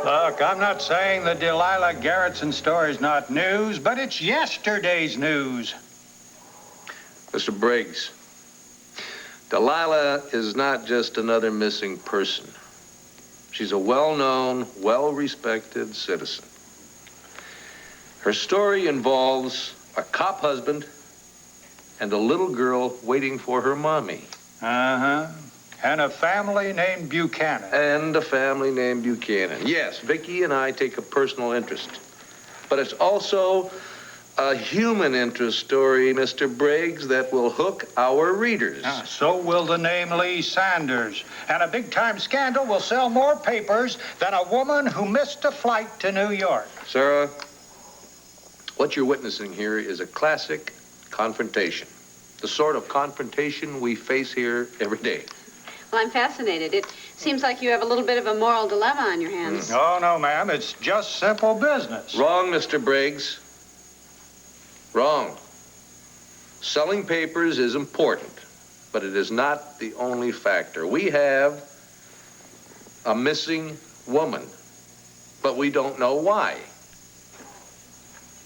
Look, I'm not saying the Delilah Garretson story's not news, but it's yesterday's news. Mr. Briggs, Delilah is not just another missing person. She's a well-known, well-respected citizen. Her story involves a cop husband and a little girl waiting for her mommy. Uh-huh. And a family named Buchanan. Yes, Vicki and I take a personal interest. But it's also a human interest story, Mr. Briggs, that will hook our readers. So will the name Lee Sanders. And a big-time scandal will sell more papers than a woman who missed a flight to New York. Sarah, what you're witnessing here is a classic confrontation. The sort of confrontation we face here every day. Well, I'm fascinated. It seems like you have a little bit of a moral dilemma on your hands. Oh, no, ma'am. It's just simple business. Wrong, Mr. Briggs. Wrong. Selling papers is important, but it is not the only factor. We have a missing woman, but we don't know why.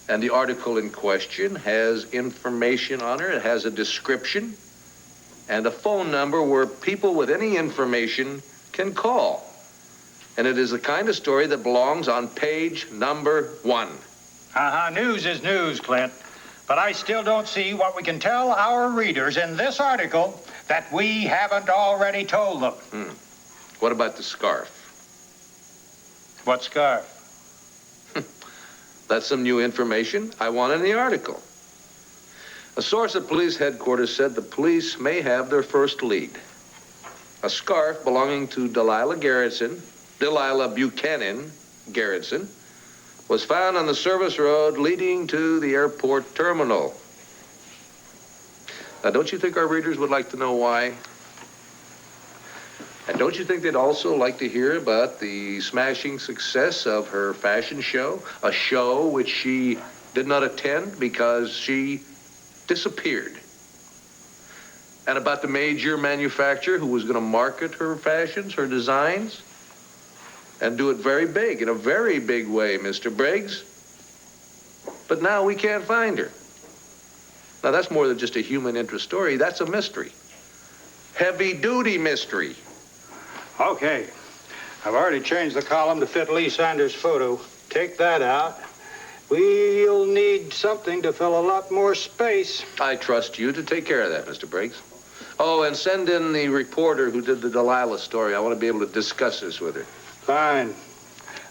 And the article in question has information on her. It has a description and a phone number where people with any information can call. And it is the kind of story that belongs on page number 1. News is news, Clint. But I still don't see what we can tell our readers in this article that we haven't already told them. What about the scarf? What scarf? That's some new information I want in the article. A source at police headquarters said the police may have their first lead. A scarf belonging to Delilah Buchanan Garretson, was found on the service road leading to the airport terminal. Now, don't you think our readers would like to know why? And don't you think they'd also like to hear about the smashing success of her fashion show? A show which she did not attend because she disappeared. And about the major manufacturer who was going to market her fashions, her designs, and do it very big, in a very big way, Mr. Briggs. But now we can't find her. Now, that's more than just a human interest story. That's a mystery. Heavy-duty mystery. Okay. I've already changed the column to fit Lee Sanders' photo. Take that out. We'll need something to fill a lot more space. I trust you to take care of that, Mr. Briggs. Oh, and send in the reporter who did the Delilah story. I want to be able to discuss this with her. Fine.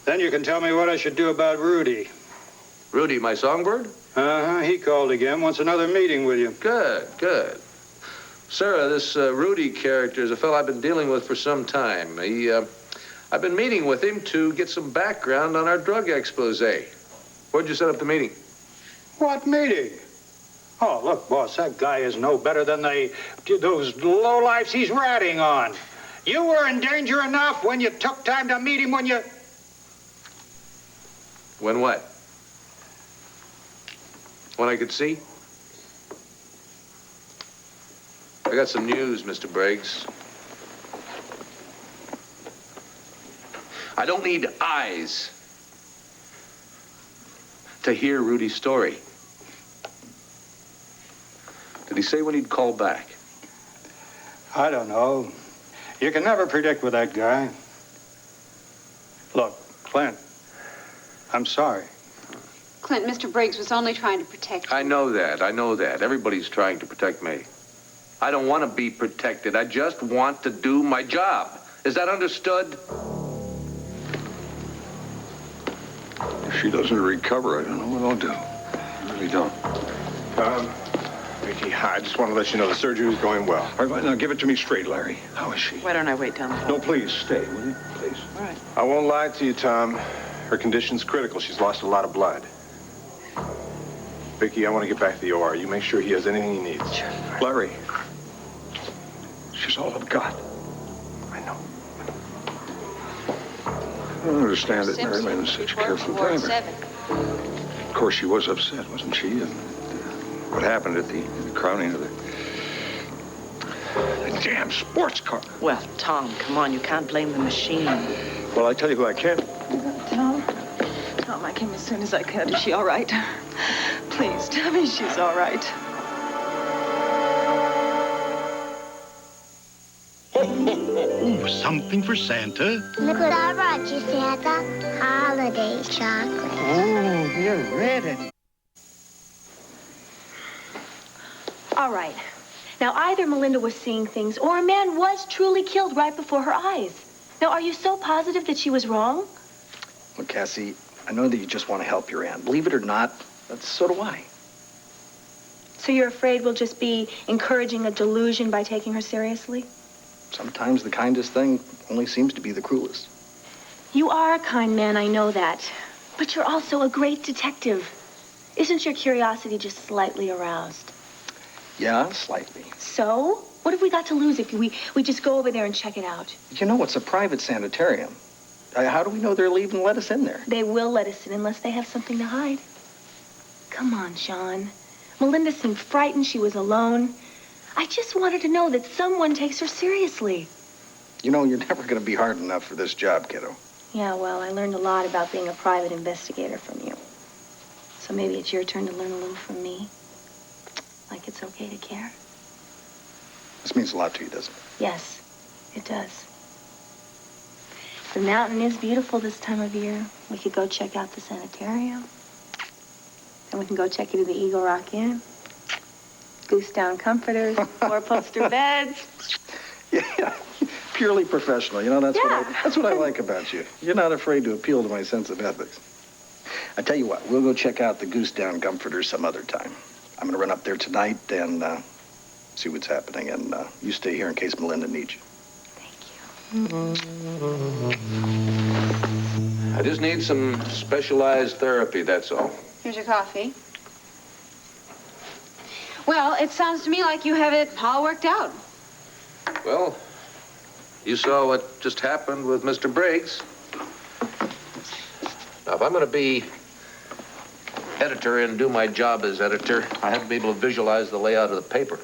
Then you can tell me what I should do about Rudy. Rudy, my songbird? He called again. Wants another meeting with you. Good. Sarah, this Rudy character is a fellow I've been dealing with for some time. I've been meeting with him to get some background on our drug expose. Where'd you set up the meeting? What meeting? Oh, look, boss, that guy is no better than those lowlifes he's ratting on. You were in danger enough when you took time to meet him when you... When what? When I could see? I got some news, Mr. Briggs. I don't need eyes to hear Rudy's story. Did he say when he'd call back? I don't know. You can never predict with that guy. Look, Clint, I'm sorry. Clint, Mr. Briggs was only trying to protect you. I know that. Everybody's trying to protect me. I don't want to be protected. I just want to do my job. Is that understood? If she doesn't recover, I don't know what I'll do. I really don't. Vicki, I just want to let you know the surgery is going well. All right, now give it to me straight, Larry. How is she? Why don't I wait down the hall? No, please, stay, will you? Please. All right. I won't lie to you, Tom. Her condition's critical. She's lost a lot of blood. Vicki, I want to get back to the OR. You make sure he has anything he needs. Sure. Larry, she's all I've got. I know. I don't understand that Mary Lynn is such a careful driver. Of course, she was upset, wasn't she? And what happened at the crowning of the damn sports car? Well, Tom, come on. You can't blame the machine. Well, I tell you who I can. Tom? Tom, I came as soon as I could. Is she all right? Please, tell me she's all right. Ooh, something for Santa. Look what I brought you, Santa. Holiday chocolate. Oh, you're ready. All right. Now, either Melinda was seeing things or a man was truly killed right before her eyes. Now, are you so positive that she was wrong? Look, Cassie, I know that you just want to help your aunt. Believe it or not, so do I. So you're afraid we'll just be encouraging a delusion by taking her seriously? Sometimes the kindest thing only seems to be the cruelest. You are a kind man, I know that. But you're also a great detective. Isn't your curiosity just slightly aroused? Yeah, slightly. So? What have we got to lose if we just go over there and check it out? You know, it's a private sanitarium. How do we know they'll even let us in there? They will let us in unless they have something to hide. Come on, Sean. Melinda seemed frightened. She was alone. I just wanted to know that someone takes her seriously. You know, you're never going to be hard enough for this job, kiddo. Yeah, well, I learned a lot about being a private investigator from you. So maybe it's your turn to learn a little from me. Like it's okay to care. This means a lot to you, doesn't it? Yes, it does. The mountain is beautiful this time of year. We could go check out the sanitarium. Then we can go check into the Eagle Rock Inn. Goose down comforters, four-poster beds. Yeah, purely professional. You know, that's what I like about you. You're not afraid to appeal to my sense of ethics. I tell you what, we'll go check out the Goose Down comforters some other time. I'm going to run up there tonight and see what's happening, and you stay here in case Melinda needs you. Thank you. I just need some specialized therapy, that's all. Here's your coffee. Well, it sounds to me like you have it all worked out. Well, you saw what just happened with Mr. Briggs. Now, if I'm going to be editor and do my job as editor, I have to be able to visualize the layout of the paper.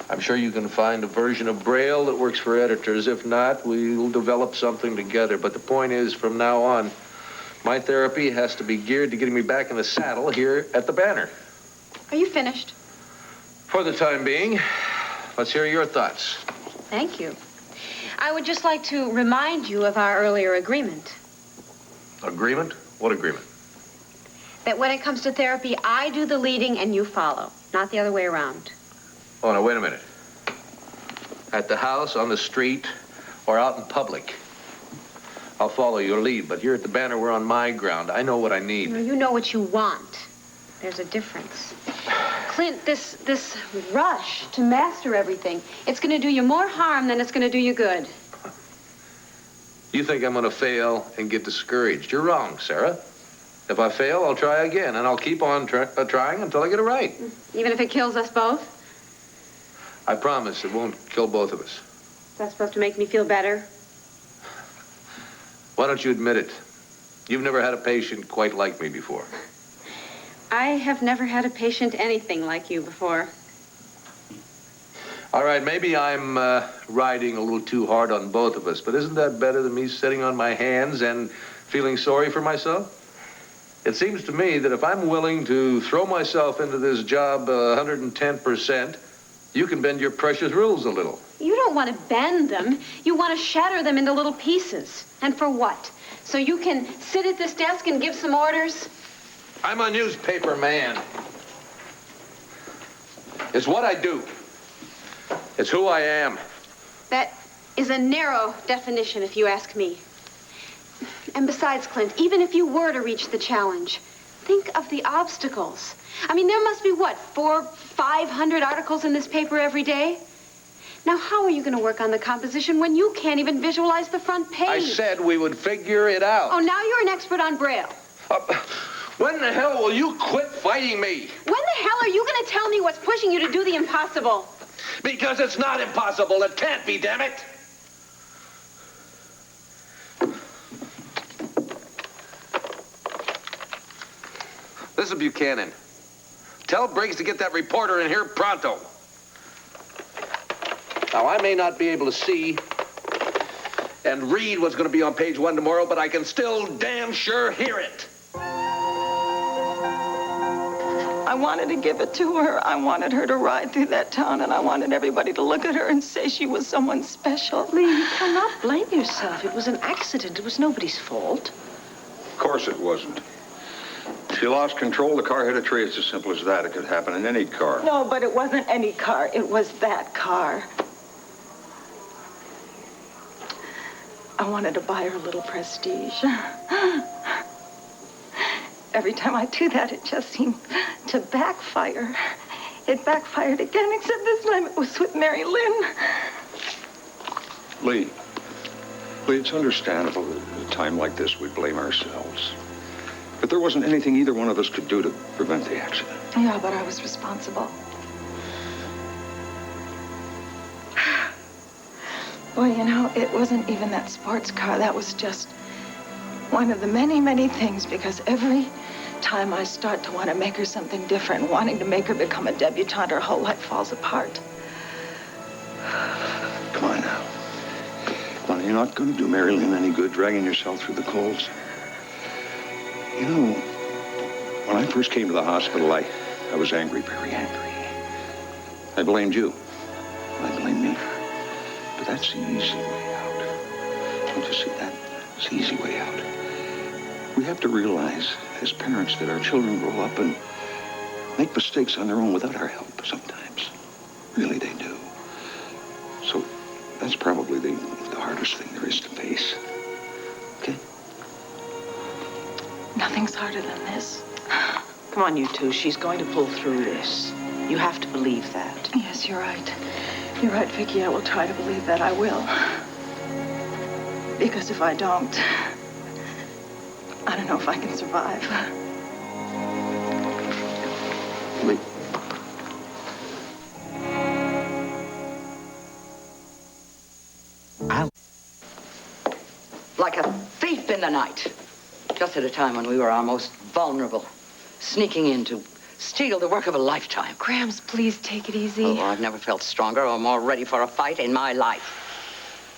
I'm sure you can find a version of Braille that works for editors. If not, we'll develop something together. But the point is, from now on, my therapy has to be geared to getting me back in the saddle here at the Banner. Are you finished? For the time being, let's hear your thoughts. Thank you. I would just like to remind you of our earlier agreement. Agreement? What agreement? That when it comes to therapy, I do the leading and you follow, not the other way around. Oh, now, wait a minute. At the house, on the street, or out in public, I'll follow your lead, but here at the Banner, we're on my ground. I know what I need. You know what you want. There's a difference. Clint, this rush to master everything, it's going to do you more harm than it's going to do you good. You think I'm going to fail and get discouraged. You're wrong, Sarah. If I fail, I'll try again, and I'll keep on trying until I get it right. Even if it kills us both? I promise it won't kill both of us. Is that supposed to make me feel better? Why don't you admit it? You've never had a patient quite like me before. I have never had a patient anything like you before. All right, maybe I'm riding a little too hard on both of us, but isn't that better than me sitting on my hands and feeling sorry for myself? It seems to me that if I'm willing to throw myself into this job 110%, you can bend your precious rules a little. You don't want to bend them. You want to shatter them into little pieces. And for what? So you can sit at this desk and give some orders? I'm a newspaper man. It's what I do. It's who I am. That is a narrow definition, if you ask me. And besides, Clint, even if you were to reach the challenge, think of the obstacles. I mean, there must be, what, 400, 500 articles in this paper every day? Now, how are you going to work on the composition when you can't even visualize the front page? I said we would figure it out. Oh, now you're an expert on Braille. When the hell will you quit fighting me? When the hell are you going to tell me what's pushing you to do the impossible? Because it's not impossible. It can't be, damn it. This is Buchanan. Tell Briggs to get that reporter in here pronto. Now, I may not be able to see and read what's going to be on page 1 tomorrow, but I can still damn sure hear it. I wanted to give it to her. I wanted her to ride through that town, and I wanted everybody to look at her and say she was someone special. Lee, you cannot blame yourself. It was an accident. It was nobody's fault. Of course it wasn't. She lost control, the car hit a tree. It's as simple as that. It could happen in any car. No, but it wasn't any car. It was that car. I wanted to buy her a little prestige. Every time I do that, it just seemed to backfire. It backfired again, except this time it was with Mary Lynn. Lee, it's understandable that at a time like this we blame ourselves. But there wasn't anything either one of us could do to prevent the accident. Yeah, but I was responsible. Well, you know, it wasn't even that sports car. That was just one of the many, many things, because every time I start to want to make her something different, wanting to make her become a debutante, her whole life falls apart. Come on now. Come on, you're not going to do Mary Lynn any good dragging yourself through the coals. You know, when I first came to the hospital, I was angry, very angry. I blamed you. I blamed me. But that's the easy way out. Don't you see that? It's the easy way out. We have to realize, as parents, that our children grow up and make mistakes on their own without our help sometimes. Really, they do. So that's probably the hardest thing there is to face. Okay? Nothing's harder than this. Come on, you two. She's going to pull through this. You have to believe that. Yes, you're right. You're right, Vicki. I will try to believe that. I will. Because if I don't, I don't know if I can survive. Lee. Like a thief in the night. Just at a time when we were our most vulnerable. Sneaking in to steal the work of a lifetime. Grams, please take it easy. Oh, I've never felt stronger or more ready for a fight in my life.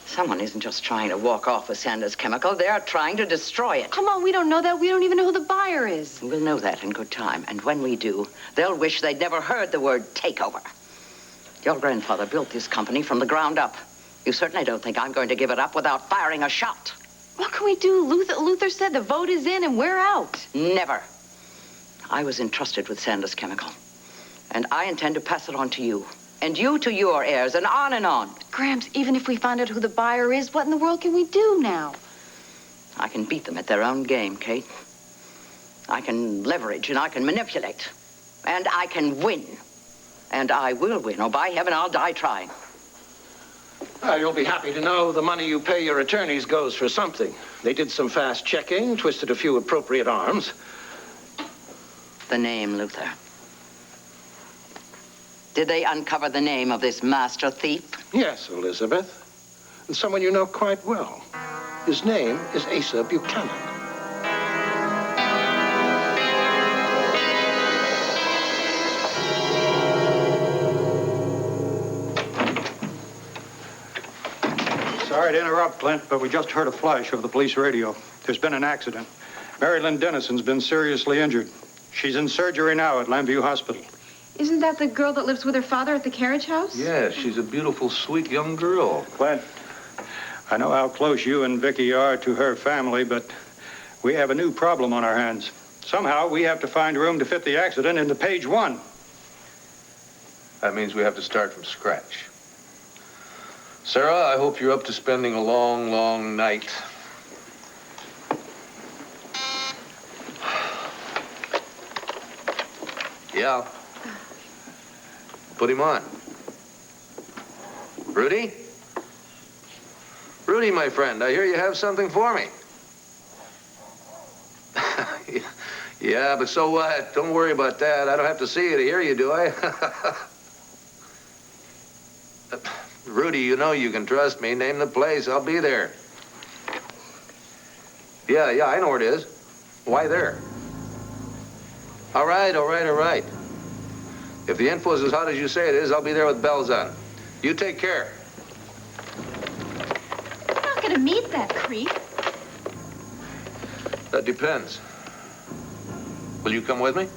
Someone isn't just trying to walk off with Sanders Chemical. They're trying to destroy it. Come on, we don't know that. We don't even know who the buyer is. We'll know that in good time. And when we do, they'll wish they'd never heard the word takeover. Your grandfather built this company from the ground up. You certainly don't think I'm going to give it up without firing a shot. What can we do? Luther said the vote is in and we're out. Never. I was entrusted with Sanders Chemical. And I intend to pass it on to you. And you to your heirs, and on and on. Grams, even if we find out who the buyer is, what in the world can we do now? I can beat them at their own game, Kate. I can leverage and I can manipulate. And I can win. And I will win. Oh, by heaven, I'll die trying. You'll be happy to know the money you pay your attorneys goes for something. They did some fast checking, twisted a few appropriate arms. The name, Luther. Did they uncover the name of this master thief? Yes, Elizabeth. And someone you know quite well. His name is Asa Buchanan. Sorry to interrupt, Clint, but we just heard a flash of the police radio. There's been an accident. Mary Lynn Dennison's been seriously injured. She's in surgery now at Lambview Hospital. Isn't that the girl that lives with her father at the carriage house? Yeah, she's a beautiful, sweet young girl. Clint, I know how close you and Vicki are to her family, but we have a new problem on our hands. Somehow we have to find room to fit the accident into page 1. That means we have to start from scratch. Sarah, I hope you're up to spending a long, long night. Yeah. Put him on. Rudy? Rudy, my friend, I hear you have something for me. Yeah, but so what? Don't worry about that. I don't have to see you to hear you, do I? Rudy, you know you can trust me. Name the place. I'll be there. Yeah, I know where it is. Why there? All right. If the info's as hot as you say it is, I'll be there with bells on. You take care. You're not going to to meet that creep. That depends. Will you come with me?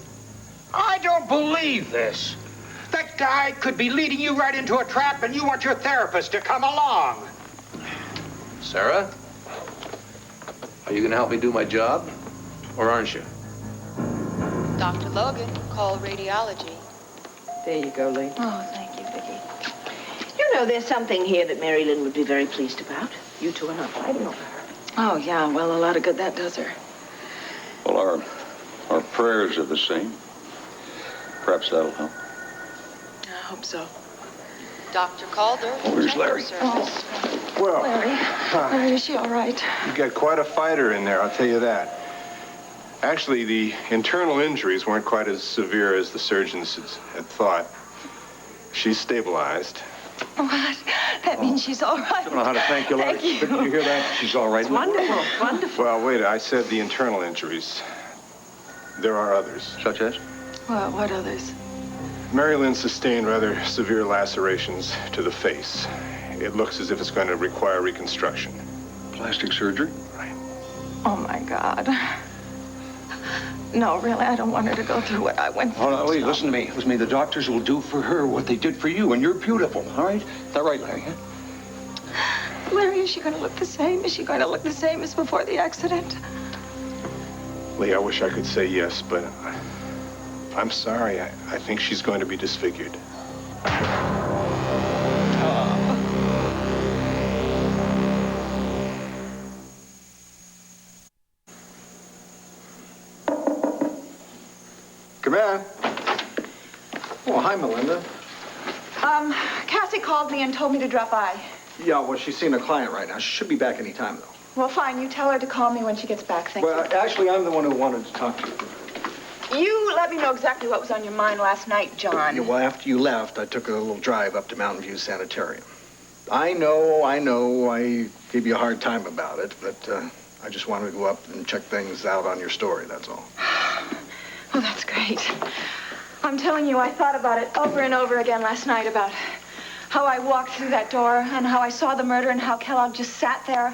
I don't believe this. That guy could be leading you right into a trap, and you want your therapist to come along. Sarah? Are you going to help me do my job? Or aren't you? Dr. Logan, call radiology. There you go, Lee. Oh, thank you, Vicki. You know, there's something here that Mary Lynn would be very pleased about. You two are not fighting over her. Oh, yeah, well, a lot of good that does her. Well, our prayers are the same. Perhaps that'll help. I hope so. Dr. Calder, Oh, here's general Larry. service. Well, Larry, is she all right? you got quite a fighter in there, I'll tell you that. Actually, the internal injuries weren't quite as severe as the surgeons had thought. She's stabilized. What? That means she's all right. I don't know how to thank you, Larry. Thank you. Did you hear that? She's all right. It's wonderful, wonderful. Well, wait, I said the internal injuries. There are others. Such as? Well, what others? Mary Lynn sustained rather severe lacerations to the face. It looks as if it's going to require reconstruction. Plastic surgery? Right. Oh, my God. No, really, I don't want her to go through what I went through. Oh, no, Lee, listen to me. Listen to me. The doctors will do for her what they did for you, and you're beautiful, all right? Is that right, Larry? Huh? Larry, is she going to look the same? Is she going to look the same as before the accident? Lee, I wish I could say yes, but I'm sorry. I think she's going to be disfigured. Come in. Oh, hi, Melinda. Cassie called me and told me to drop by. Yeah, well, she's seeing a client right now. She should be back any time, though. Well, fine. You tell her to call me when she gets back. Thank Well, actually, I'm the one who wanted to talk to you. you. Let me know exactly what was on your mind last night, John. Yeah, well, after you left, I took a little drive up to Mountain View Sanitarium. I know, I gave you a hard time about it, but I just wanted to go up and check things out on your story, that's all. Oh, that's great. I'm telling you, I thought about it over and over again last night about how I walked through that door and how I saw the murder and how Kellogg just sat there.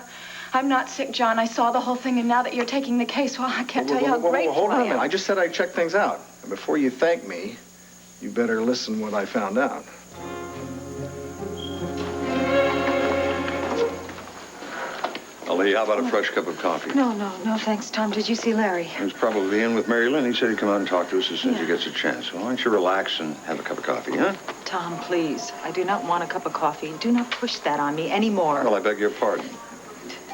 I'm not sick, John. I saw the whole thing, and now that you're taking the case, well, I can't tell you how grateful hold on I a minute. am. I just said I'd check things out. And before you thank me, you better listen what I found out. Lee, how about a fresh cup of coffee? No, thanks, Tom. Did you see Larry? He's probably in with Mary Lynn. He said he'd come out and talk to us as soon as he gets a chance. Well, why don't you relax and have a cup of coffee, huh? Tom, please. I do not want a cup of coffee. Do not push that on me anymore. Well, I beg your pardon.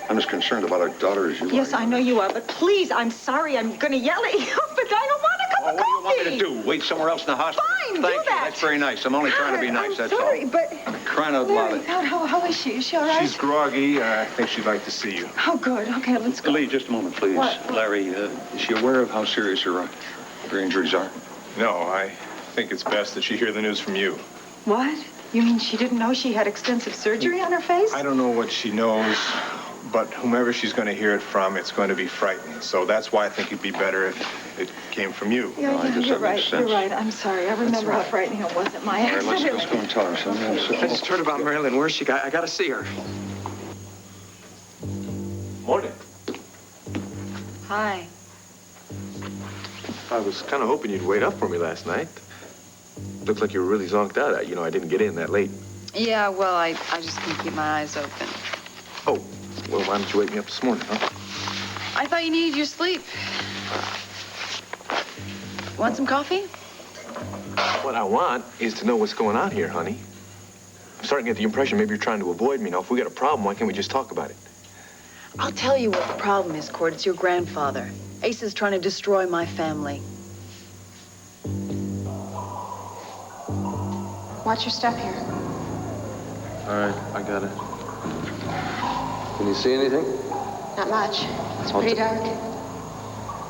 I'm as concerned about our daughter as you are. Yes, I know you are, but please, I'm sorry. I'm going to yell at you, but I don't want a cup of What do you want coffee. me to do? Wait somewhere else in the hospital? Fine, Thank do you. that. That's very nice. I'm only trying to be nice, that's sorry, all. but Crying out Larry, loud. how is she? Is she all right? She's groggy. I think she'd like to see you. Oh, good. Okay, let's go. Lee, just a moment, please. What? Larry, is she aware of how serious her injuries are? No, I think it's best that she hear the news from you. What? You mean she didn't know she had extensive surgery on her face? I don't know what she knows, but whomever she's going to hear it from, it's going to be frightening. So that's why I think it'd be better if it came from you. Yeah, you're right. You're right. I'm sorry. I remember how frightening it was at my All right, accident. let's go and tell her something. I just heard about Marilyn. Where's she? I gotta see her. Morning. Hi. I was kind of hoping you'd wait up for me last night. Looked like you were really zonked out. You know, I didn't get in that late. Yeah, well, I just can keep my eyes open. Oh, well, why didn't you wake me up this morning, huh? I thought you needed your sleep. Want some coffee? What I want is to know what's going on here, honey. I'm starting to get the impression maybe you're trying to avoid me. Now, if we got a problem, why can't we just talk about it? I'll tell you what the problem is, Cord. It's your grandfather. Ace is trying to destroy my family. Watch your step here. All right, I got it. Can you see anything? Not much. It's pretty dark.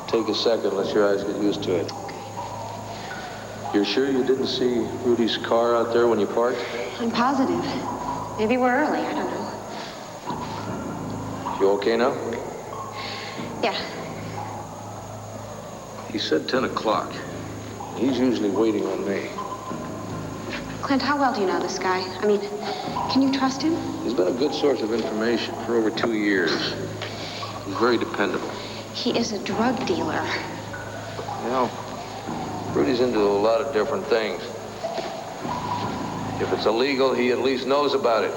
Take a second, let your eyes get used to it. You're sure you didn't see Rudy's car out there when you parked? I'm positive. Maybe we're early. I don't know. You okay now? Yeah. He said 10 o'clock. He's usually waiting on me. Clint, how well do you know this guy? I mean, can you trust him? He's been a good source of information for over 2 years. He's very dependable. He is a drug dealer. You know, Rudy's into a lot of different things. If it's illegal, he at least knows about it.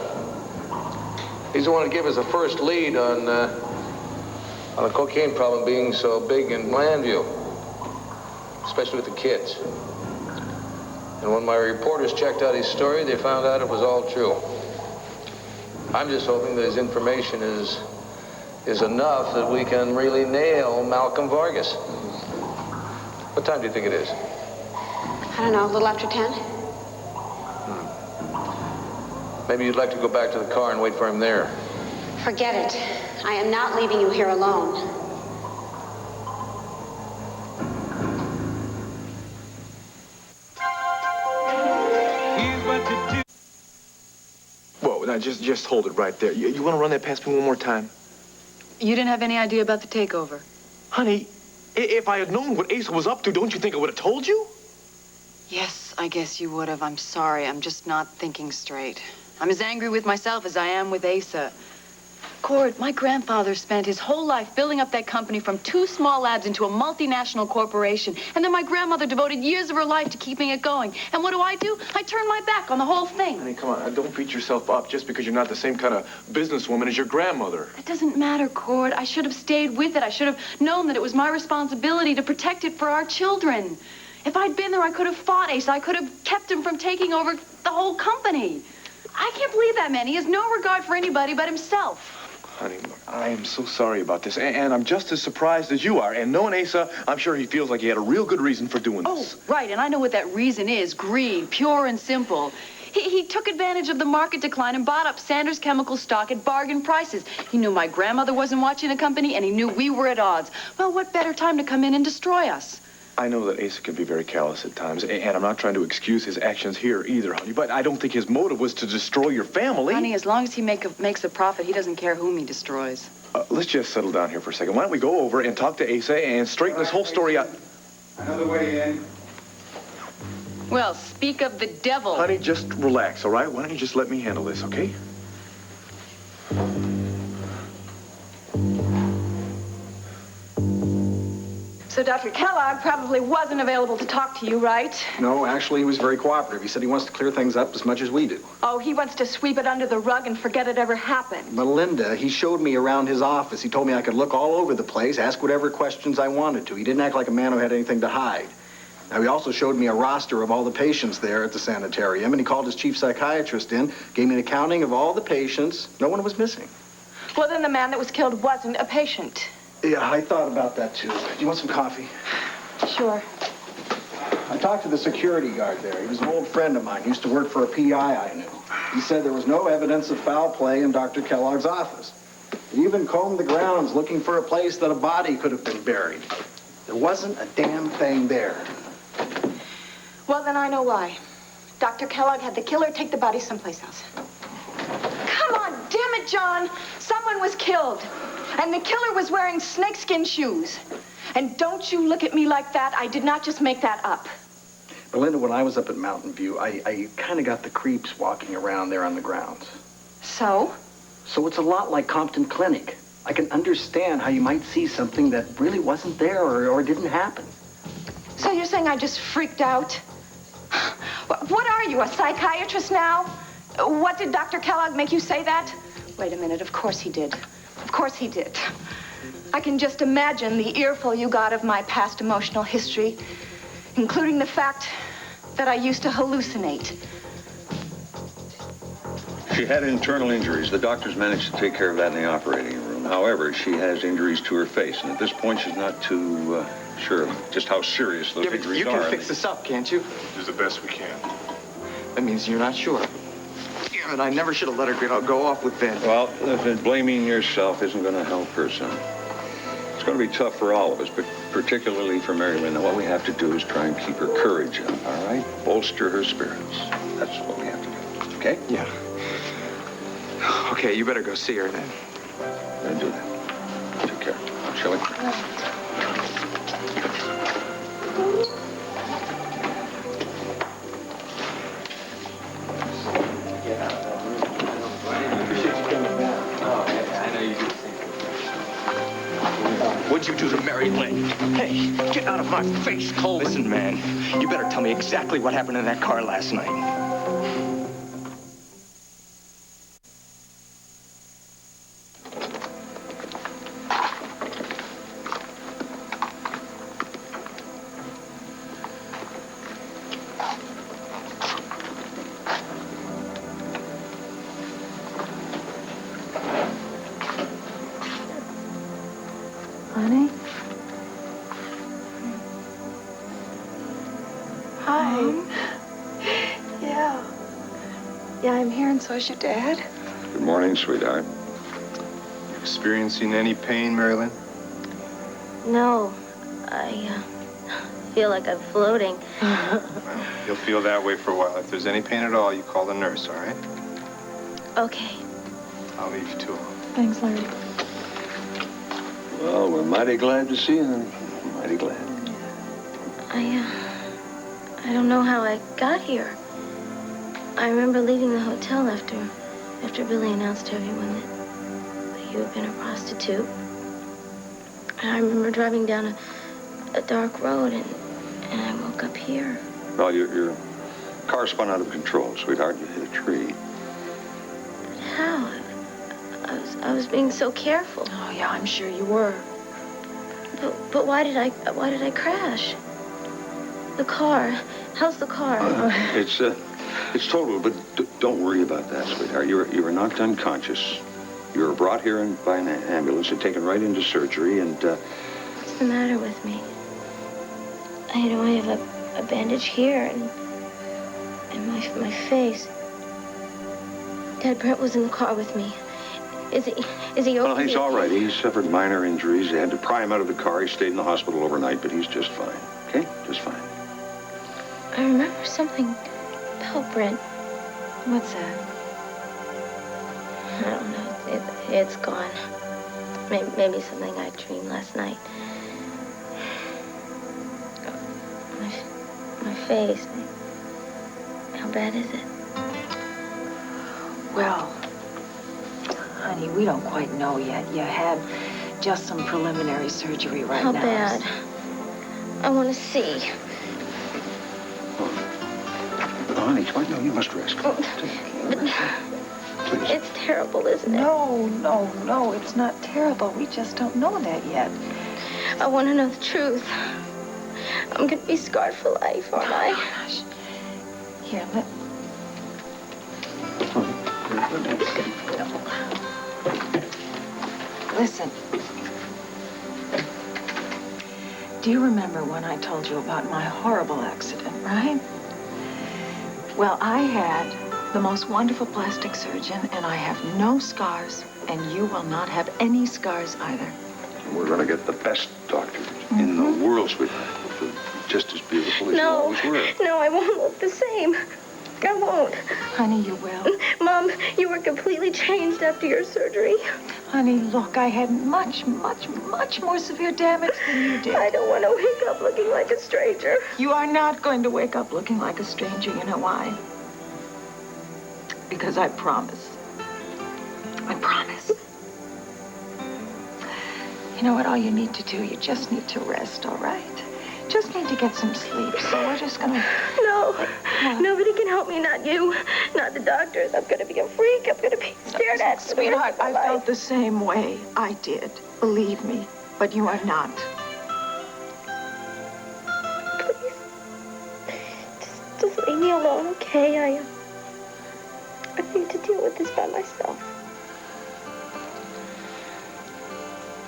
He's the one to give us a first lead on the cocaine problem being so big in Blandview, especially with the kids. And when my reporters checked out his story, they found out it was all true. I'm just hoping that his information is enough that we can really nail Malcolm Vargas. What time do you think it is? I don't know, a little after 10? Maybe you'd like to go back to the car and wait for him there. Forget it. I am not leaving you here alone. Whoa, now just hold it right there. You want to run that past me one more time? You didn't have any idea about the takeover? Honey, if I had known what Asa was up to, don't you think I would have told you? Yes, I guess you would have. I'm sorry. I'm just not thinking straight. I'm as angry with myself as I am with Asa. Cord, my grandfather spent his whole life building up that company from 2 small labs into a multinational corporation. And then my grandmother devoted years of her life to keeping it going. And what do? I turn my back on the whole thing. Honey, come on. Don't beat yourself up just because you're not the same kind of businesswoman as your grandmother. It doesn't matter, Cord. I should have stayed with it. I should have known that it was my responsibility to protect it for our children. If I'd been there, I could have fought Asa. I could have kept him from taking over the whole company. I can't believe that man. He has no regard for anybody but himself. Honey, look, I am so sorry about this, and I'm just as surprised as you are. And knowing Asa, I'm sure he feels like he had a real good reason for doing this. Oh, right, and I know what that reason is. Greed, pure and simple. He took advantage of the market decline and bought up Sanders Chemical stock at bargain prices. He knew my grandmother wasn't watching the company, and he knew we were at odds. Well, what better time to come in and destroy us? I know that Asa can be very callous at times, and I'm not trying to excuse his actions here either, honey, but I don't think his motive was to destroy your family. Honey, as long as he makes a profit, he doesn't care whom he destroys. Let's just settle down here for a second. Why don't we go over and talk to Asa and straighten this whole story out? Another way in. Well, speak of the devil. Honey, just relax, all right? Why don't you just let me handle this, okay? So Dr. Kellogg probably wasn't available to talk to you, right? No, actually, he was very cooperative. He said he wants to clear things up as much as we do. Oh, he wants to sweep it under the rug and forget it ever happened. Melinda, he showed me around his office. He told me I could look all over the place, ask whatever questions I wanted to. He didn't act like a man who had anything to hide. Now, he also showed me a roster of all the patients there at the sanitarium, and he called his chief psychiatrist in, gave me an accounting of all the patients. No one was missing. Well, then the man that was killed wasn't a patient. Yeah, I thought about that, too. Do you want some coffee? Sure. I talked to the security guard there. He was an old friend of mine. He used to work for a PI I knew. He said there was no evidence of foul play in Dr. Kellogg's office. He even combed the grounds looking for a place that a body could have been buried. There wasn't a damn thing there. Well, then I know why. Dr. Kellogg had the killer take the body someplace else. Come on, damn it, John. Someone was killed. And the killer was wearing snakeskin shoes. And don't you look at me like that. I did not just make that up. Belinda, when I was up at Mountain View, I kind of got the creeps walking around there on the grounds. So? So it's a lot like Compton Clinic. I can understand how you might see something that really wasn't there or didn't happen. So you're saying I just freaked out? What are you, a psychiatrist now? What did Dr. Kellogg make you say that? Wait a minute, of course he did. Of course he did. I can just imagine the earful you got of my past emotional history, including the fact that I used to hallucinate. She had internal injuries. The doctors managed to take care of that in the operating room. However, she has injuries to her face, and at this point, she's not too sure just how serious those injuries are. You can fix this up, can't you? Do the best we can. That means you're not sure. Yeah, and I never should have let her go off with Ben. Well, blaming yourself isn't going to help her, son. It's going to be tough for all of us, but particularly for Mary Lynn. What we have to do is try and keep her courage up, all right? Bolster her spirits. That's what we have to do, okay? Yeah. Okay, you better go see her then. Then do that. Take care. Shall we? night. Hey, get out of my face, Colvin. Listen, man, you better tell me exactly what happened in that car last night. Honey? Hi. Mom? Yeah. Yeah, I'm here, and so is your dad. Good morning, sweetheart. Experiencing any pain, Marilyn? No, I feel like I'm floating. You'll feel that way for a while. If there's any pain at all, you call the nurse, all right? Okay. I'll leave you to it. Thanks, Larry. Well, we're mighty glad to see you. Mighty glad. I don't know how I got here. I remember leaving the hotel after Billy announced to everyone that you had been a prostitute. And I remember driving down a dark road, and I woke up here. Well, your car spun out of control, sweetheart. You hit a tree. But how? I was being so careful. Oh, yeah, I'm sure you were. But why did I crash? The car. How's the car? It's total, but don't worry about that, sweetheart. You were knocked unconscious. You were brought here by an ambulance and taken right into surgery, and What's the matter with me? I have a bandage here and my face. Dad Brent was in the car with me. Is he okay? Well, he's all right. He suffered minor injuries. They had to pry him out of the car. He stayed in the hospital overnight, but he's just fine. Okay? Just fine. I remember something about Brent. What's that? I don't know. It's gone. Maybe something I dreamed last night. My face. How bad is it? Well, honey, we don't quite know yet. You had just some preliminary surgery right How now. bad? I want to see. Honey, no, you must rest. Please. It's terrible, isn't it? No, it's not terrible. We just don't know that yet. I want to know the truth. I'm going to be scarred for life, aren't I? Gosh. Here, Listen. Do you remember when I told you about my horrible accident, right? Well, I had the most wonderful plastic surgeon, and I have no scars, and you will not have any scars either. We're going to get the best doctors in the world, sweetheart. Just as beautiful as you always were. No, I won't look the same. I won't. Honey, you will. Mom, you were completely changed after your surgery. Honey, look, I had much more severe damage than you did. I don't want to wake up looking like a stranger. You are not going to wake up looking like a stranger. You know why? Because I promise. I promise. You know what? All you need to do, you just need to rest, all right? Just need to get some sleep. So we're just gonna... No. Nobody can help me, not you. Not the doctors. I'm gonna be a freak. I'm gonna be stared at. Sweetheart, I felt the same way. I did. Believe me. But you are not. Please. Just leave me alone, okay? I need to deal with this by myself.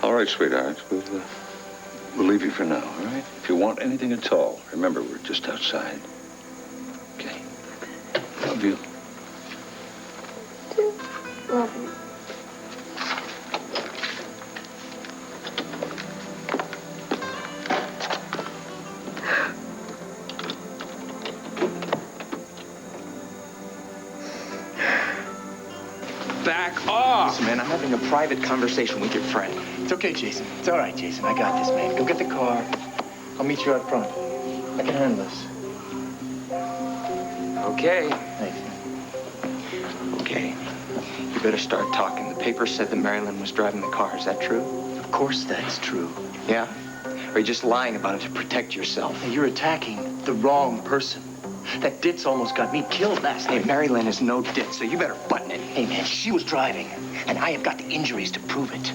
All right, sweetheart. We'll leave you for now, all right? If you want anything at all, remember, we're just outside. Okay? Love you. Love you. Back off! Listen, man, I'm having a private conversation with your friend. It's okay, Jason. It's all right, Jason. I got this, man. Go get the car. I'll meet you out front. I can handle this. Okay. Thanks. Okay. You better start talking. The paper said that Marilyn was driving the car. Is that true? Of course that's true. Yeah? Or are you just lying about it to protect yourself? Hey, you're attacking the wrong person. That ditz almost got me killed last night. Hey, Mary Lynn is no ditz, so you better button it. Hey, man, she was driving, and I have got the injuries to prove it.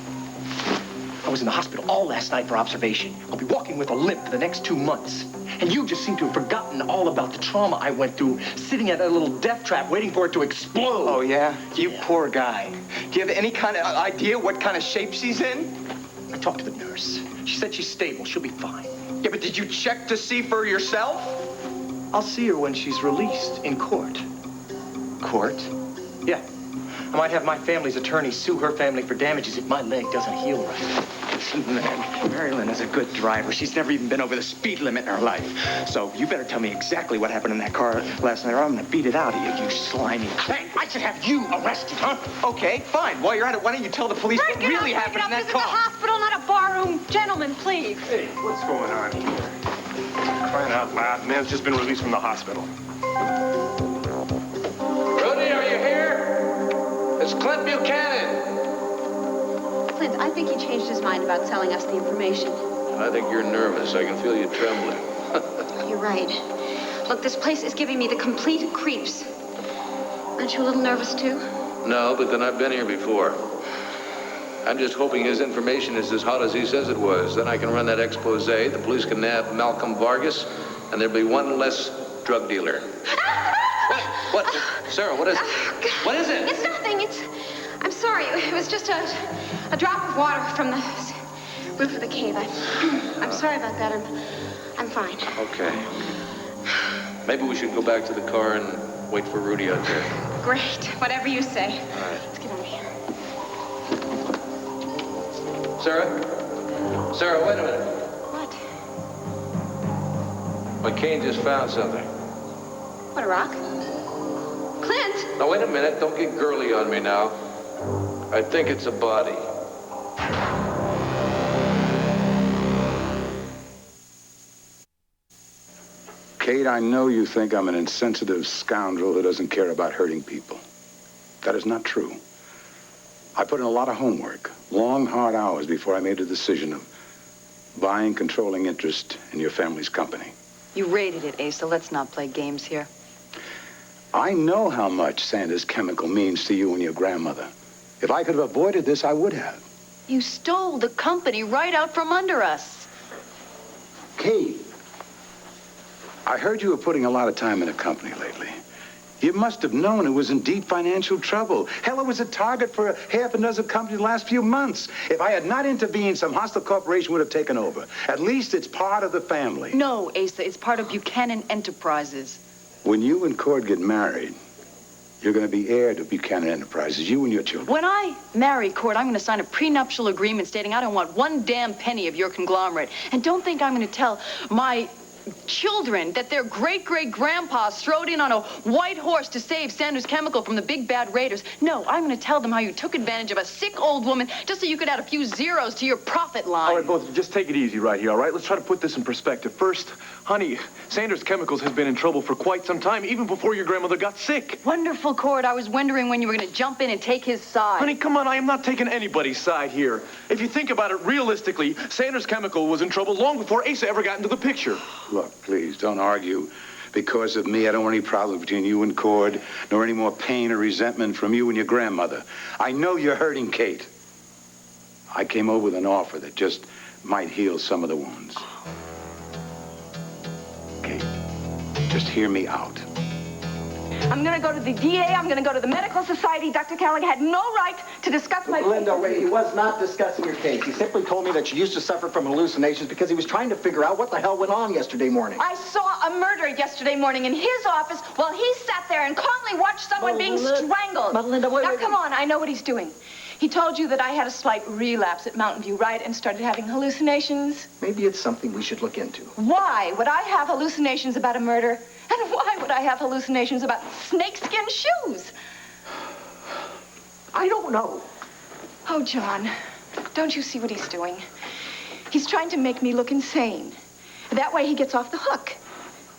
I was in the hospital all last night for observation. I'll be walking with a limp for the next 2 months. And you just seem to have forgotten all about the trauma I went through, sitting at that little death trap waiting for it to explode. Oh, yeah? You poor guy. Do you have any kind of idea what kind of shape she's in? I talked to the nurse. She said she's stable. She'll be fine. Yeah, but did you check to see for yourself? I'll see her when she's released in court. Court? Yeah. I might have my family's attorney sue her family for damages if my leg doesn't heal right. Listen, man, Mary Lynn is a good driver. She's never even been over the speed limit in her life. So you better tell me exactly what happened in that car last night, or I'm gonna beat it out of you, you slimy. Hey, I should have you arrested, huh? Okay, fine. While you're at it, why don't you tell the police what really happened in that This car? is a hospital, not a barroom. Gentlemen, please. Hey, what's going on here? Crying out loud. Man's just been released from the hospital. Rudy, are you here? It's Clint Buchanan. Clint, I think he changed his mind about selling us the information. I think you're nervous. I can feel you trembling. You're right. Look, this place is giving me the complete creeps. Aren't you a little nervous, too? No, but then I've been here before. I'm just hoping his information is as hot as he says it was. Then I can run that expose, the police can nab Malcolm Vargas, and there'll be one less drug dealer. What? Sarah, what is it? What is it? It's nothing. I'm sorry. It was just a drop of water from the roof of the cave. I'm sorry about that. I'm fine. Okay. Maybe we should go back to the car and wait for Rudy out there. Great. Whatever you say. All right. Let's get out of here. Sarah? Sarah, wait a minute. What? McCain just found something. What, a rock? Clint! Now, wait a minute. Don't get girly on me now. I think it's a body. Kate, I know you think I'm an insensitive scoundrel who doesn't care about hurting people. That is not true. I put in a lot of homework, long, hard hours before I made a decision of buying controlling interest in your family's company. You rated it, Asa. Let's not play games here. I know how much Santa's chemical means to you and your grandmother. If I could have avoided this, I would have. You stole the company right out from under us. Kate, I heard you were putting a lot of time in the company lately. You must have known it was in deep financial trouble. Hell, it was a target for half a dozen companies the last few months. If I had not intervened, some hostile corporation would have taken over. At least it's part of the family. No, Asa, it's part of Buchanan Enterprises. When you and Cord get married, you're going to be heir to Buchanan Enterprises, you and your children. When I marry Cord, I'm going to sign a prenuptial agreement stating I don't want one damn penny of your conglomerate. And don't think I'm going to tell my children that their great-great-grandpa strode in on a white horse to save Sanders Chemical from the big bad raiders. No, I'm going to tell them how you took advantage of a sick old woman just so you could add a few zeros to your profit line. All right, both of you, just take it easy right here, all right? Let's try to put this in perspective. First, honey, Sanders Chemicals has been in trouble for quite some time, even before your grandmother got sick. Wonderful, Cord. I was wondering when you were going to jump in and take his side. Honey, come on, I am not taking anybody's side here. If you think about it realistically, Sanders Chemical was in trouble long before Asa ever got into the picture. Look, please, don't argue. Because of me, I don't want any problems between you and Cord, nor any more pain or resentment from you and your grandmother. I know you're hurting Kate. I came over with an offer that just might heal some of the wounds. Kate, just hear me out. I'm going to go to the DA. I'm going to go to the Medical Society. Dr. Callaghan had no right to discuss my... Linda, wait, he was not discussing your case. He simply told me that you used to suffer from hallucinations because he was trying to figure out what the hell went on yesterday morning. I saw a murder yesterday morning in his office while he sat there and calmly watched someone being strangled. Linda, wait, now, come on, I know what he's doing. He told you that I had a slight relapse at Mountain View, right, and started having hallucinations? Maybe it's something we should look into. Why would I have hallucinations about a murder? And why would I have hallucinations about snakeskin shoes? I don't know. Oh, John, don't you see what he's doing? He's trying to make me look insane. That way he gets off the hook.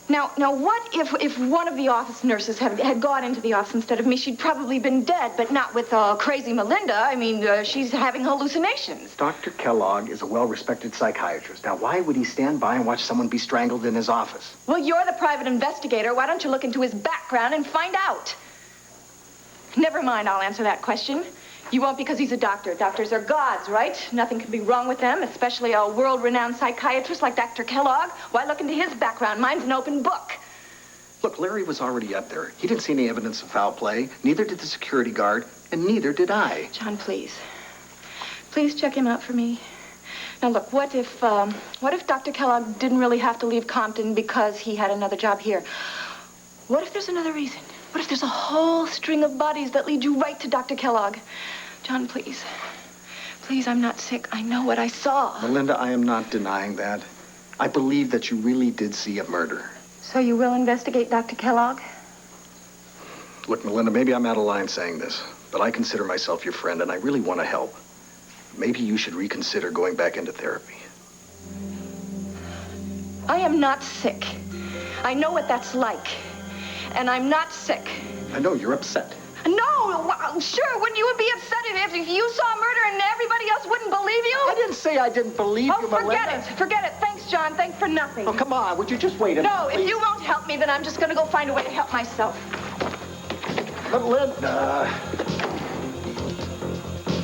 Now, what if one of the office nurses had gone into the office instead of me? She'd probably been dead, but not with crazy Melinda. I mean, she's having hallucinations. Dr. Kellogg is a well-respected psychiatrist. Now, why would he stand by and watch someone be strangled in his office? Well, you're the private investigator. Why don't you look into his background and find out? Never mind, I'll answer that question. You won't because he's a doctor. Doctors are gods, right? Nothing can be wrong with them, especially a world-renowned psychiatrist like Dr. Kellogg. Why look into his background? Mine's an open book. Look, Larry was already up there. He didn't see any evidence of foul play. Neither did the security guard, and neither did I. John, please. Please check him out for me. Now, look, what if Dr. Kellogg didn't really have to leave Compton because he had another job here? What if there's another reason? What if there's a whole string of bodies that lead you right to Dr. Kellogg? John, please. Please, I'm not sick. I know what I saw. Melinda, I am not denying that. I believe that you really did see a murder. So you will investigate Dr. Kellogg? Look, Melinda, maybe I'm out of line saying this, but I consider myself your friend, and I really want to help. Maybe you should reconsider going back into therapy. I am not sick. I know what that's like. And I'm not sick. I know, you're upset. No, well, sure, wouldn't you be upset if you saw murder and everybody else wouldn't believe you? I didn't say I didn't believe you, Melinda. Forget it. Thanks, John. Thanks for nothing. Oh, come on, would you just wait a minute, No, please? if you won't help me, then I'm just going to go find a way to help myself. Melinda.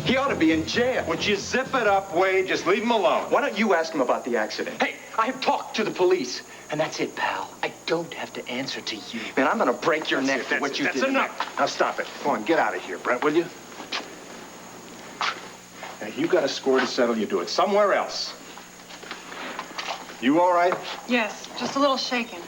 He ought to be in jail. Would you zip it up, Wade? Just leave him alone. Why don't you ask him about the accident? Hey, I have talked to the police. And that's it, pal. I don't have to answer to you. Man, I'm gonna break your neck for what you did. That's enough. Now stop it. Go on, get out of here, Brent, will you? Now, you got a score to settle, you do it somewhere else. You all right? Yes, just a little shaken.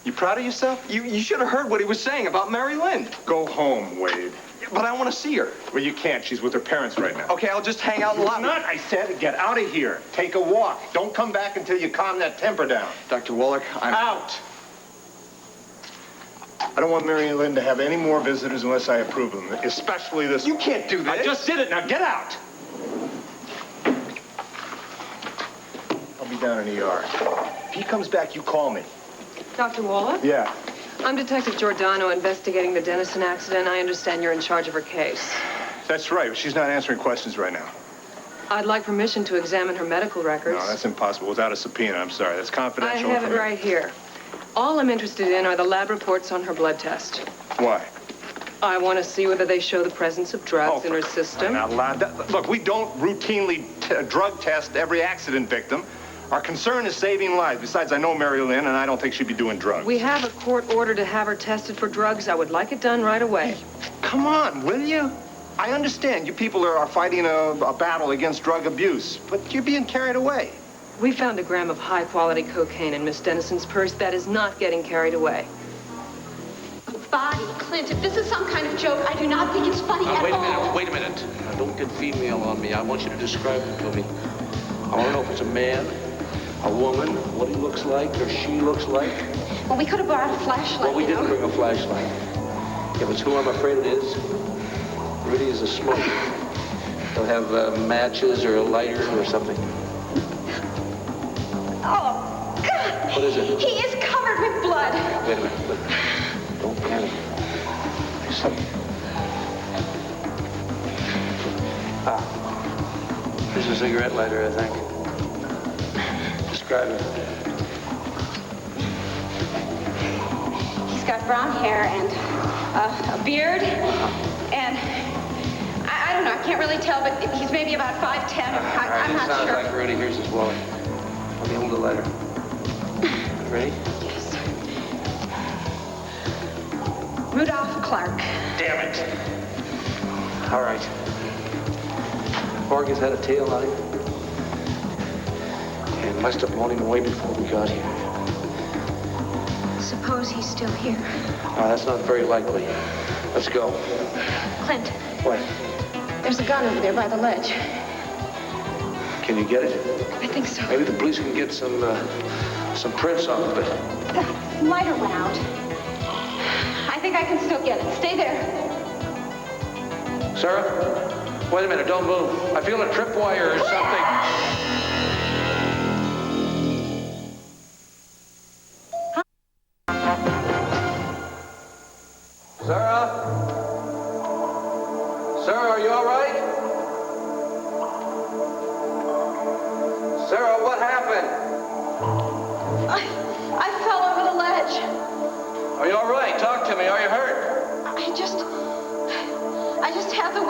You proud of yourself? You should have heard what he was saying about Mary Lynn. Go home, Wade. But I want to see her. Well, you can't. She's with her parents right now. Okay, I'll just hang out in the lobby. Not, I said, get out of here. Take a walk. Don't come back until you calm that temper down. Dr. Wallach, I'm out. I don't want Mary Lynn to have any more visitors unless I approve of them, especially this. You can't do that. I just did it. Now get out. I'll be down in the ER. If he comes back, you call me. Dr. Wallach? Yeah. I'm Detective Giordano investigating the Dennison accident. I understand you're in charge of her case. That's right. She's not answering questions right now. I'd like permission to examine her medical records. No, that's impossible. Without a subpoena, I'm sorry. That's confidential. I have it right here. All I'm interested in are the lab reports on her blood test. Why? I want to see whether they show the presence of drugs in her system. Not allowed. Look, we don't routinely drug test every accident victim. Our concern is saving lives. Besides, I know Mary Lynn, and I don't think she'd be doing drugs. We have a court order to have her tested for drugs. I would like it done right away. Come on, will you? I understand you people are fighting a battle against drug abuse, but you're being carried away. We found a gram of high-quality cocaine in Miss Dennison's purse. That is not getting carried away. Body, Clint, if this is some kind of joke, I do not think it's funny at all. Wait a minute. Now, don't get female on me. I want you to describe him to me. I want to know if it's a man, a woman, what he looks like or she looks like. Well, we could have brought a flashlight. Well, we didn't bring a flashlight. If it's who I'm afraid it is, really is a smoke. They'll have matches or a lighter or something. Oh, God! What is it? He is covered with blood. Wait a minute. Don't panic. Listen. There's a cigarette lighter, I think. Describe it. He's got brown hair and a beard, and I don't know, I can't really tell, but he's maybe about 5'10", I'm not sounds sure. like Rudy. Here's his wallet. Let me hold the lighter. Ready? Yes. Rudolph Clark. Damn it. All right. Vargas had a tail on him. And must have blown him away before we got here. Suppose he's still here. That's not very likely. Let's go. Clint, What? there's a gun over there by the ledge. Can you get it? I think so. Maybe the police can get some prints on it, but... The lighter went out. I think I can still get it. Stay there. Sarah? Wait a minute, don't move. I feel a tripwire or something.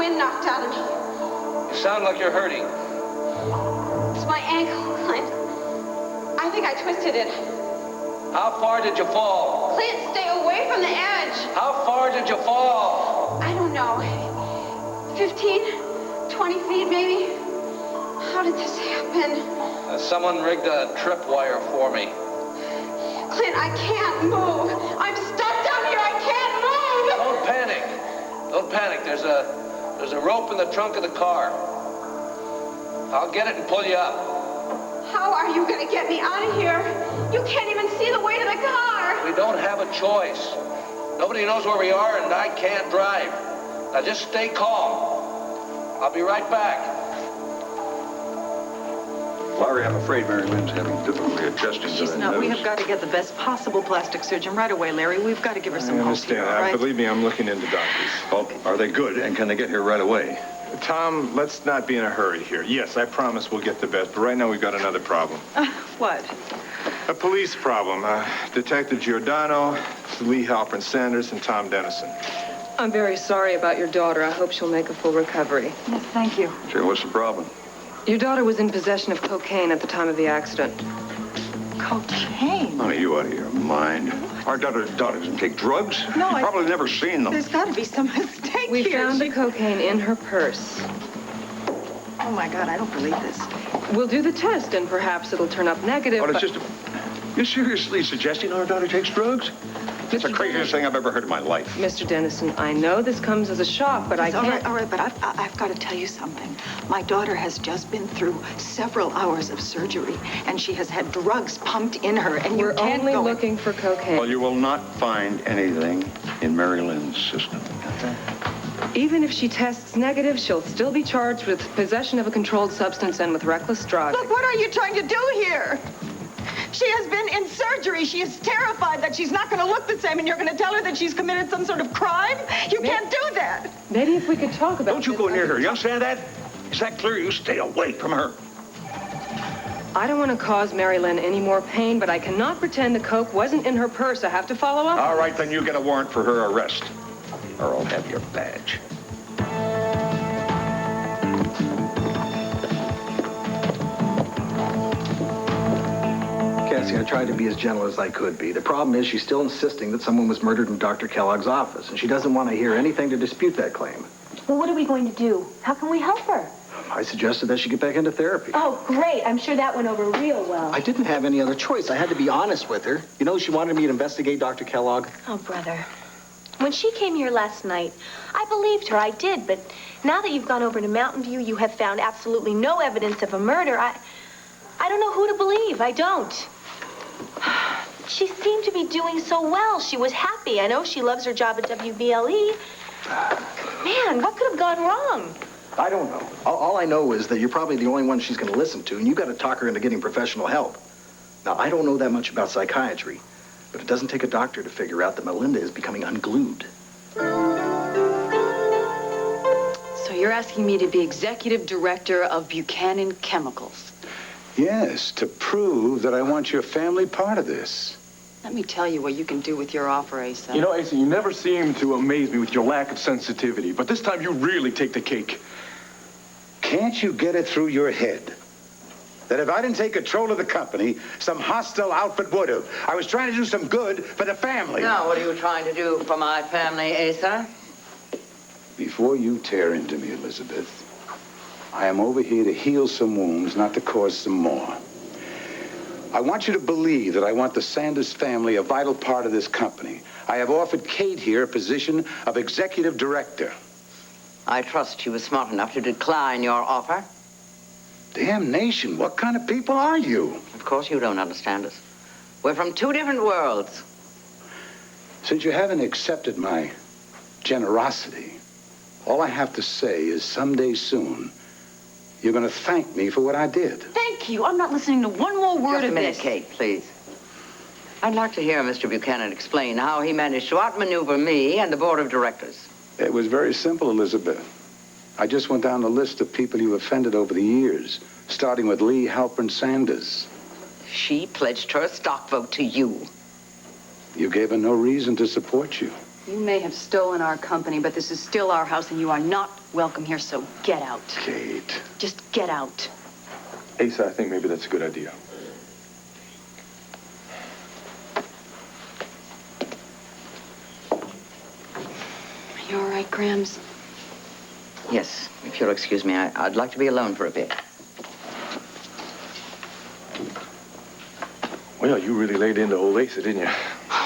wind knocked out of me. You sound like you're hurting. It's my ankle, Clint. I think I twisted it. How far did you fall? Clint, stay away from the edge. How far did you fall? I don't know. 15, 20 feet, maybe. How did this happen? Someone rigged a tripwire for me. Clint, I can't move. I'm stuck down here. I can't move. Don't panic. Don't panic. There's a rope in the trunk of the car. I'll get it and pull you up. How are you going to get me out of here? You can't even see the way to the car. We don't have a choice. Nobody knows where we are, and I can't drive. Now just stay calm. I'll be right back. Larry, I'm afraid Mary Lynn's having difficulty adjusting to She's that not. We nose. have got to get the best possible plastic surgeon right away, Larry. We've got to give her some I hope understand. here, all right? Believe me, I'm looking into doctors. Well, are they good, and can they get here right away? Tom, let's not be in a hurry here. Yes, I promise we'll get the best, but right now we've got another problem. What? A police problem. Detective Giordano, Lee Halpern Sanders, and Tom Dennison. I'm very sorry about your daughter. I hope she'll make a full recovery. Yes, thank you. Sure, what's the problem? Your daughter was in possession of cocaine at the time of the accident. Cocaine? Honey, you out of your mind. Our daughter doesn't take drugs. No, You've probably never seen them. There's got to be some mistake We here. found the cocaine in her purse. Oh, my God, I don't believe this. We'll do the test, and perhaps it'll turn up negative. But it's but- just You're seriously suggesting our daughter takes drugs? That's the craziest thing I've ever heard in my life. Mr. Dennison, I know this comes as a shock, but I can't... All right, but I've got to tell you something. My daughter has just been through several hours of surgery, and she has had drugs pumped in her, and We're only looking for cocaine. Well, you will not find anything in Mary Lynn's system. Even if she tests negative, she'll still be charged with possession of a controlled substance and with reckless driving. Look, what are you trying to do here? She has been in surgery. She is terrified that she's not going to look the same, and you're going to tell her that she's committed some sort of crime? You can't do that. Maybe if we could talk about Don't you go near her. You understand that? Is that clear? You stay away from her. I don't want to cause Mary Lynn any more pain, but I cannot pretend the coke wasn't in her purse. I have to follow up. All right, then you get a warrant for her arrest, or I'll have your badge. Cassie, I tried to be as gentle as I could be. The problem is she's still insisting that someone was murdered in Dr. Kellogg's office, and she doesn't want to hear anything to dispute that claim. Well, what are we going to do? How can we help her? I suggested that she get back into therapy. Oh, great. I'm sure that went over real well. I didn't have any other choice. I had to be honest with her. You know, she wanted me to investigate Dr. Kellogg. Oh, brother. When she came here last night, I believed her. I did. But now that you've gone over to Mountain View, you have found absolutely no evidence of a murder. I don't know who to believe. I don't. She seemed to be doing so well. She was happy. I know she loves her job at WBLE. Man, what could have gone wrong? I don't know. All I know is that you're probably the only one she's going to listen to, and you've got to talk her into getting professional help. Now, I don't know that much about psychiatry, but it doesn't take a doctor to figure out that Melinda is becoming unglued. So you're asking me to be executive director of Buchanan Chemicals? Yes, to prove that I want your family part of this. Let me tell you what you can do with your offer, Asa. You know, Asa, you never seem to amaze me with your lack of sensitivity, but this time you really take the cake. Can't you get it through your head that if I didn't take control of the company, some hostile outfit would have? I was trying to do some good for the family. Now, what are you trying to do for my family, Asa? Before you tear into me, Elizabeth, I am over here to heal some wounds, not to cause some more. I want you to believe that I want the Sanders family a vital part of this company. I have offered Kate here a position of executive director. I trust she was smart enough to decline your offer. Damnation, what kind of people are you? Of course you don't understand us. We're from two different worlds. Since you haven't accepted my generosity, all I have to say is someday soon, you're going to thank me for what I did. Thank you. I'm not listening to one more word Just a of minute, this. Kate, please. I'd like to hear Mr. Buchanan explain how he managed to outmaneuver me and the board of directors. It was very simple, Elizabeth. I just went down the list of people you offended over the years, starting with Lee Halpern Sanders. She pledged her stock vote to you. You gave her no reason to support you. You may have stolen our company, but this is still our house, and you are not welcome here, so get out. Kate. Just get out. Asa, I think maybe that's a good idea. Are you all right, Grams? Yes, if you'll excuse me, I'd like to be alone for a bit. Well, you really laid into old Asa, didn't you?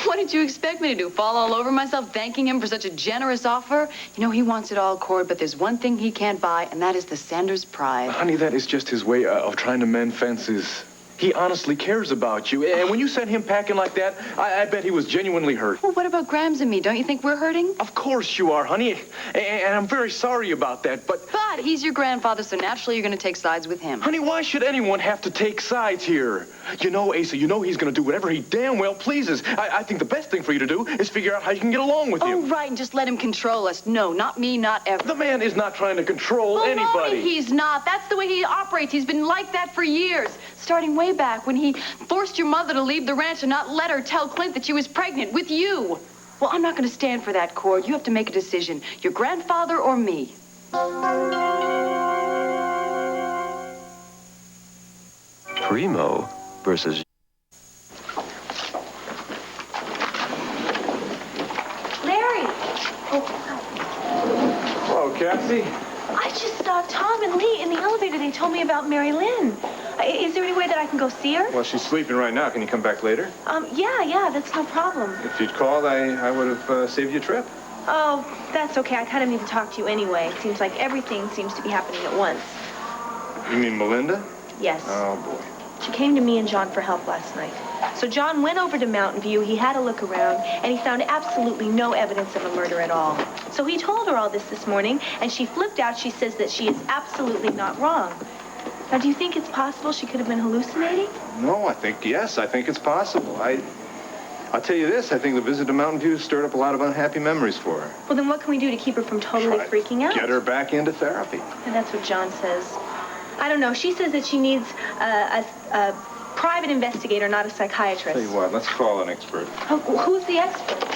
What did you expect me to do? Fall all over myself thanking him for such a generous offer? You know, he wants it all, Cord, but there's one thing he can't buy, and that is the Sanders pride. Honey, that is just his way of trying to mend fences. He honestly cares about you. And when you sent him packing like that, I bet he was genuinely hurt. Well, what about Grams and me? Don't you think we're hurting? Of course you are, honey. And I'm very sorry about that, but... But he's your grandfather, so naturally you're going to take sides with him. Honey, why should anyone have to take sides here? You know, Asa, you know he's going to do whatever he damn well pleases. I think the best thing for you to do is figure out how you can get along with him. Oh, right, and just let him control us. No, not me, not ever. The man is not trying to control anybody. He's not. That's the way he operates. He's been like that for years. Starting way back when he forced your mother to leave the ranch and not let her tell Clint that she was pregnant with you. Well, I'm not going to stand for that, Cord. You have to make a decision. Your grandfather or me. Primo versus... Larry! Hello, Cassie. I just saw Tom and Lee in the elevator. They told me about Mary Lynn. Is there any way that I can go see her? Well, she's sleeping right now. Can you come back later? Yeah, that's no problem. If you'd called, I would have saved you a trip. Oh, that's okay. I kind of need to talk to you anyway. It seems like everything seems to be happening at once. You mean Melinda? Yes. Oh, boy. She came to me and John for help last night. So John went over to Mountain View, he had a look around, and he found absolutely no evidence of a murder at all. So he told her all this morning, and she flipped out. She says that she is absolutely not wrong. Now, do you think it's possible she could have been hallucinating? No, I think it's possible. I'll tell you this, I think the visit to Mountain View stirred up a lot of unhappy memories for her. Well, then what can we do to keep her from totally freaking out? Get her back into therapy. And that's what John says. I don't know. She says that she needs a private investigator, not a psychiatrist. Tell you what, let's call an expert. Oh, who's the expert?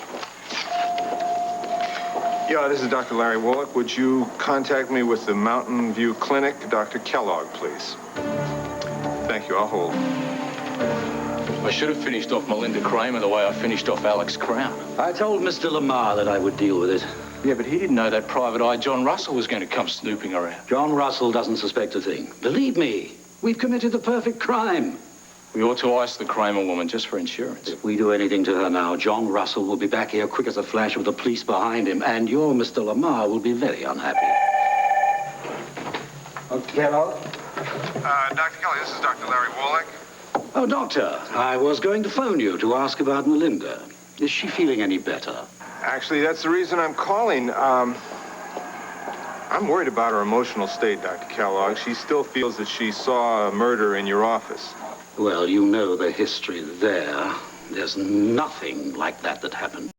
Yeah, this is Dr. Larry Wallach. Would you contact me with the Mountain View Clinic? Dr. Kellogg, please. Thank you. I'll hold. I should have finished off Melinda Kramer the way I finished off Alex Crown. I told Mr. Lamar that I would deal with it. Yeah, but he didn't know that private eye John Russell was going to come snooping around. John Russell doesn't suspect a thing. Believe me, we've committed the perfect crime. We ought to ice the Kramer woman just for insurance. If we do anything to her now, John Russell will be back here quick as a flash with the police behind him, and your Mr. Lamar will be very unhappy. Hello? Dr. Kelly, this is Dr. Larry Wallach. Oh, Doctor, I was going to phone you to ask about Melinda. Is she feeling any better? Actually, that's the reason I'm calling. I'm worried about her emotional state, Dr. Kellogg. She still feels that she saw a murder in your office. Well, you know the history there. There's nothing like that happened.